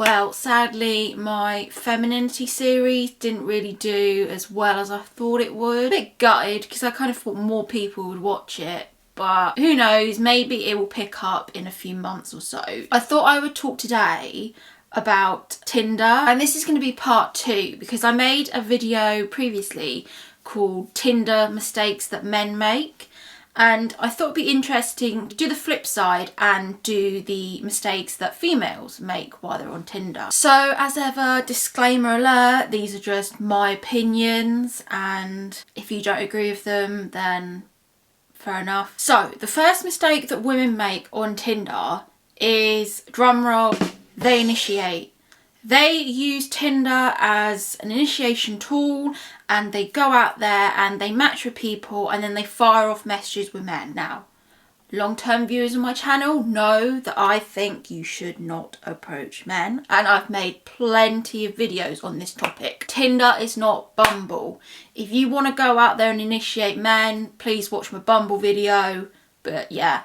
Well, sadly, my femininity series didn't really do as well as I thought it would. A bit gutted because I kind of thought more people would watch it. But who knows, maybe it will pick up in a few months or so. I thought I would talk today about Tinder, and this is going to be part 2 because I made a video previously called Tinder Mistakes That Men Make. And I thought it'd be interesting to do the flip side and do the mistakes that females make while they're on Tinder. So as ever, disclaimer alert, these are just my opinions, and if you don't agree with them, then fair enough. So the first mistake that women make on Tinder is, drumroll, they initiate. They use Tinder as an initiation tool and they go out there and they match with people and then they fire off messages with men. Now, long-term viewers of my channel know that I think you should not approach men, and I've made plenty of videos on this topic. Tinder is not Bumble. If you want to go out there and initiate men, please watch my Bumble video, but yeah,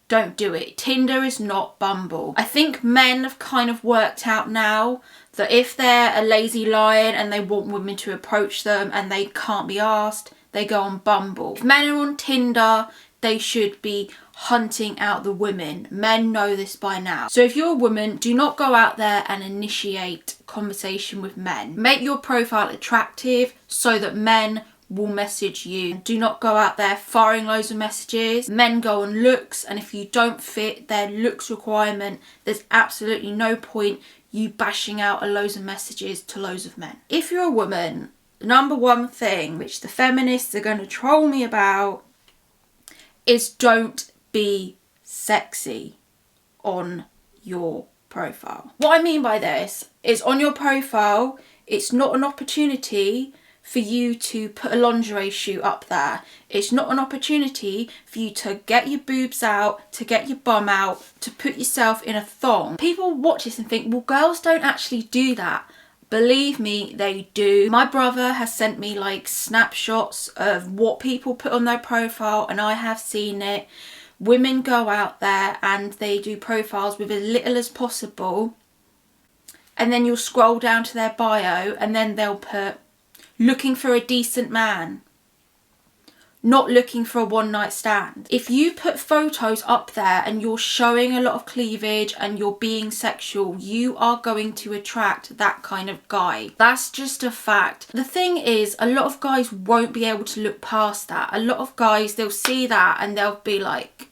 don't do it. Tinder is not Bumble. I think men have kind of worked out now that if they're a lazy lion and they want women to approach them and they can't be asked, they go on Bumble. If men are on Tinder, they should be hunting out the women. Men know this by now. So if you're a woman, do not go out there and initiate conversation with men. Make your profile attractive so that men will message you. Do not go out there firing loads of messages. Men go on looks, and if you don't fit their looks requirement, there's absolutely no point you bashing out a loads of messages to loads of men. If you're a woman, the number one thing which the feminists are going to troll me about is don't be sexy on your profile. What I mean by this is, on your profile, it's not an opportunity for you to put a lingerie shoot up there. It's not an opportunity for you to get your boobs out, to get your bum out, to put yourself in a thong. People watch this and think, well, girls don't actually do that. Believe me, they do. My brother has sent me like snapshots of what people put on their profile, and I have seen it. Women go out there and they do profiles with as little as possible, and then you'll scroll down to their bio and then they'll put, looking for a decent man, not looking for a one night stand. If you put photos up there and you're showing a lot of cleavage and you're being sexual, you are going to attract that kind of guy. That's just a fact. The thing is, a lot of guys won't be able to look past that. A lot of guys, they'll see that and they'll be like,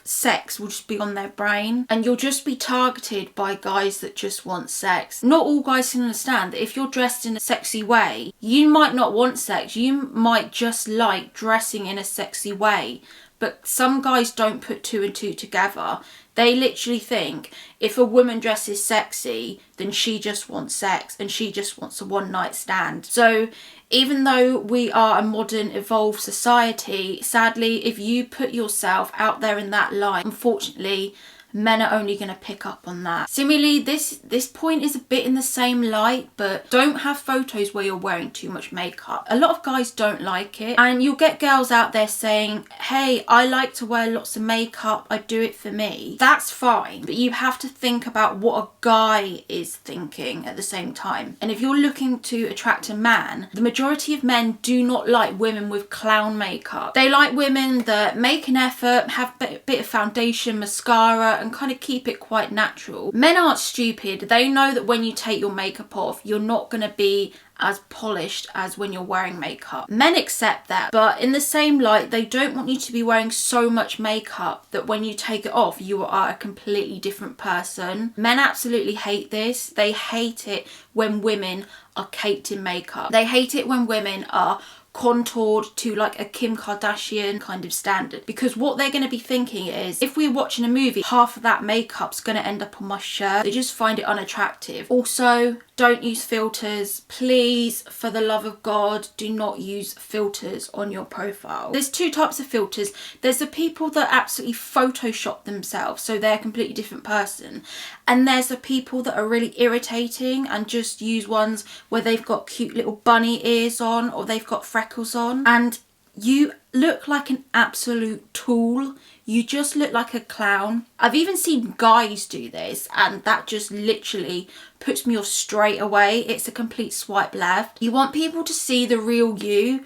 sex will just be on their brain, and you'll just be targeted by guys that just want sex. Not all guys can understand that if you're dressed in a sexy way, you might not want sex. You might just like dressing in a sexy way. But some guys don't put 2 and 2 together. They literally think if a woman dresses sexy, then she just wants sex and she just wants a one night stand. So even though we are a modern, evolved society, sadly, if you put yourself out there in that light, unfortunately, men are only going to pick up on that. Similarly, this point is a bit in the same light, but don't have photos where you're wearing too much makeup. A lot of guys don't like it, and you'll get girls out there saying, hey, I like to wear lots of makeup, I do it for me. That's fine, but you have to think about what a guy is thinking at the same time. And if you're looking to attract a man, the majority of men do not like women with clown makeup. They like women that make an effort, have a bit of foundation, mascara, and kind of keep it quite natural. Men aren't stupid. They know that when you take your makeup off, you're not going to be as polished as when you're wearing makeup. Men accept that, but in the same light, they don't want you to be wearing so much makeup that when you take it off, you are a completely different person. Men absolutely hate this. They hate it when women are caked in makeup. They hate it when women are contoured to like a Kim Kardashian kind of standard, because what they're going to be thinking is, if we're watching a movie, half of that makeup's going to end up on my shirt. They just find it unattractive. Also, don't use filters. Please, for the love of God, do not use filters on your profile. There's 2 types of filters. There's the people that absolutely Photoshop themselves, so they're a completely different person. And there's the people that are really irritating and just use ones where they've got cute little bunny ears on, or they've got freckles on. And you look like an absolute tool. You just look like a clown. I've even seen guys do this, and that just literally puts me off straight away. It's a complete swipe left. You want people to see the real you,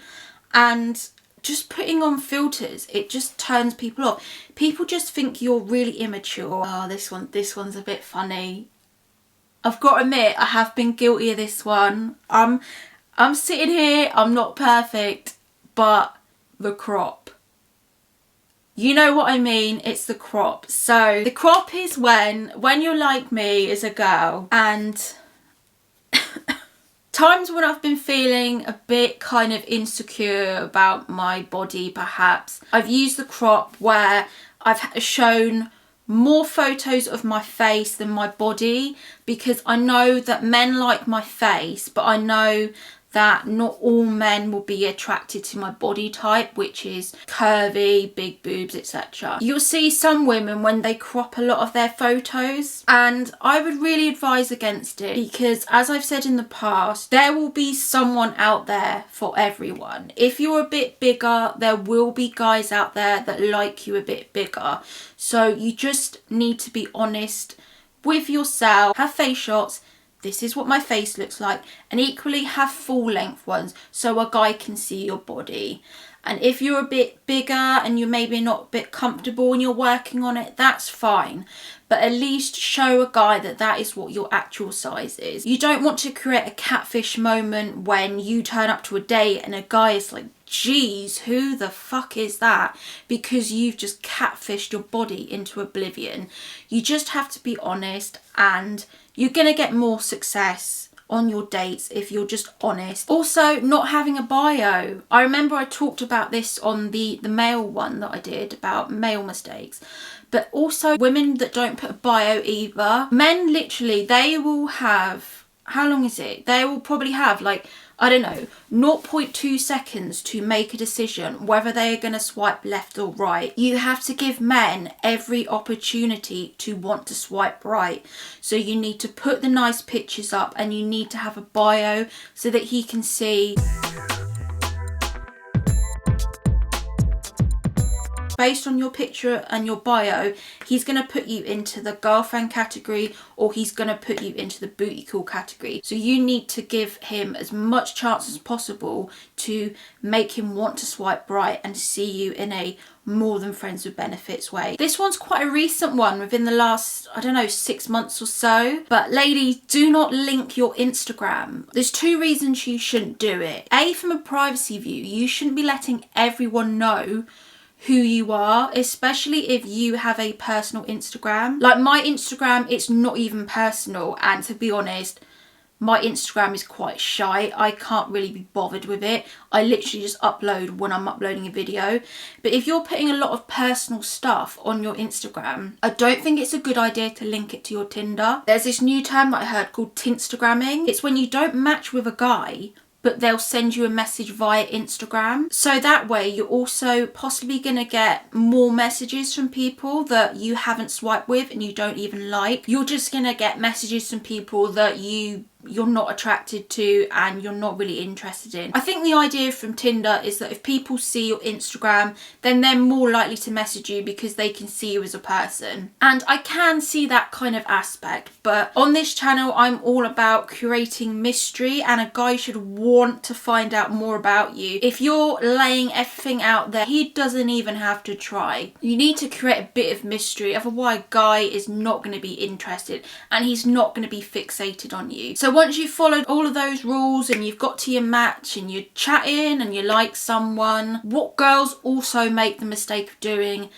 and just putting on filters, it just turns people off. People just think you're really immature. Oh, this one's a bit funny. I've got to admit, I have been guilty of this one. I'm sitting here, I'm not perfect, but the crop. You know what I mean, it's the crop. So the crop is when you're like me as a girl, and times when I've been feeling a bit kind of insecure about my body perhaps, I've used the crop where I've shown more photos of my face than my body, because I know that men like my face, but I know that not all men will be attracted to my body type, which is curvy, big boobs, etc. You'll see some women when they crop a lot of their photos, and I would really advise against it, because as I've said in the past, there will be someone out there for everyone. If you're a bit bigger, there will be guys out there that like you a bit bigger. So you just need to be honest with yourself, have face shots. This is what my face looks like, and equally have full length ones so a guy can see your body. And if you're a bit bigger and you're maybe not a bit comfortable and you're working on it, that's fine. But at least show a guy that that is what your actual size is. You don't want to create a catfish moment when you turn up to a date and a guy is like, geez, who the fuck is that? Because you've just catfished your body into oblivion. You just have to be honest, and you're going to get more success on your dates if you're just honest. Also, not having a bio. I remember I talked about this on the male one that I did about male mistakes. But also women that don't put a bio either. Men literally, they will have, how long is it? They will probably have like, I don't know, 0.2 seconds to make a decision whether they are going to swipe left or right. You have to give men every opportunity to want to swipe right. So you need to put the nice pictures up, and you need to have a bio so that he can see. Based on your picture and your bio, he's going to put you into the girlfriend category, or he's going to put you into the booty call category. So you need to give him as much chance as possible to make him want to swipe right and see you in a more than friends with benefits way. This one's quite a recent one, within the last, I don't know, 6 months or so. But ladies, do not link your Instagram. There's 2 reasons you shouldn't do it. A, from a privacy view, you shouldn't be letting everyone know who you are, especially if you have a personal Instagram. Like my Instagram, it's not even personal, and to be honest, my Instagram is quite shy. I can't really be bothered with it. I literally just upload when I'm uploading a video. But if you're putting a lot of personal stuff on your Instagram, I don't think it's a good idea to link it to your Tinder. There's this new term that I heard called Tinstagramming. It's when you don't match with a guy, but they'll send you a message via Instagram. So that way you're also possibly going to get more messages from people that you haven't swiped with and you don't even like. You're just going to get messages from people that you're not attracted to and you're not really interested in. I think the idea from Tinder is that if people see your Instagram, then they're more likely to message you because they can see you as a person. And I can see that kind of aspect, but on this channel I'm all about creating mystery, and a guy should want to find out more about you. If you're laying everything out there, he doesn't even have to try. You need to create a bit of mystery, otherwise a guy is not going to be interested and he's not going to be fixated on you. So once you've followed all of those rules and you've got to your match and you're chatting and you like someone, what girls also make the mistake of doing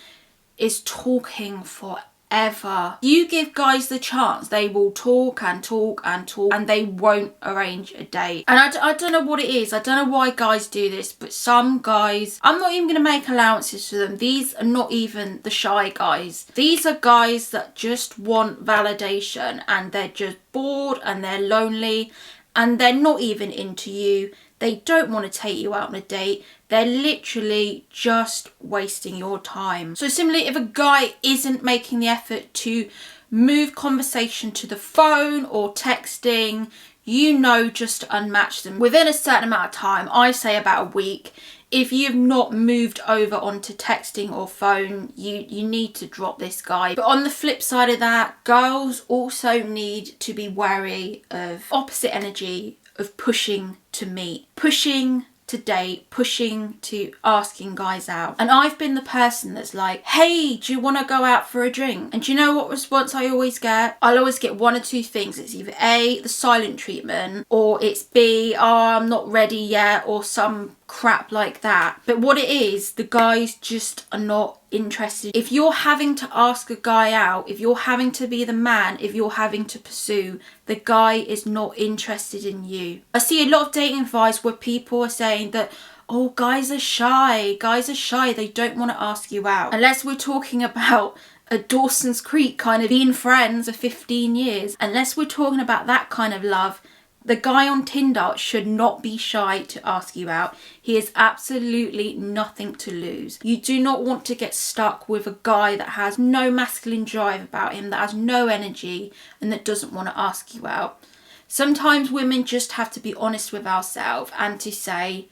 is talking forever. You give guys the chance, they will talk and talk and talk, and they won't arrange a date. And I don't know what it is. I don't know why guys do this, but some guys, I'm not even going to make allowances for them. These are not even the shy guys. These are guys that just want validation, and they're just bored and they're lonely and they're not even into you. They don't want to take you out on a date. They're literally just wasting your time. So similarly, if a guy isn't making the effort to move conversation to the phone or texting, you know, just to unmatch them within a certain amount of time. I say about a week. if you've not moved over onto texting or phone, you need to drop this guy. But on the flip side of that, girls also need to be wary of opposite energy, of pushing to meet, pushing to date, pushing to asking guys out. And I've been the person that's like, hey, do you want to go out for a drink? And do you know what response I always get? I'll always get one or two things. It's either A, the silent treatment, or it's B, oh, I'm not ready yet, or some crap like that. But what it is, the guys just are not interested. If you're having to ask a guy out, if you're having to be the man, if you're having to pursue, the guy is not interested in you. I see a lot of dating advice where people are saying that, oh, guys are shy, they don't want to ask you out. Unless we're talking about a Dawson's Creek kind of being friends for 15 years, unless we're talking about that kind of love, the guy on Tinder should not be shy to ask you out. He has absolutely nothing to lose. You do not want to get stuck with a guy that has no masculine drive about him, that has no energy, and that doesn't want to ask you out. Sometimes women just have to be honest with ourselves and to say,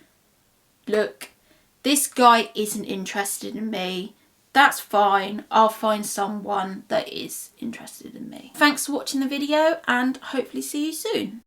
look, this guy isn't interested in me. That's fine. I'll find someone that is interested in me. Thanks for watching the video and hopefully see you soon.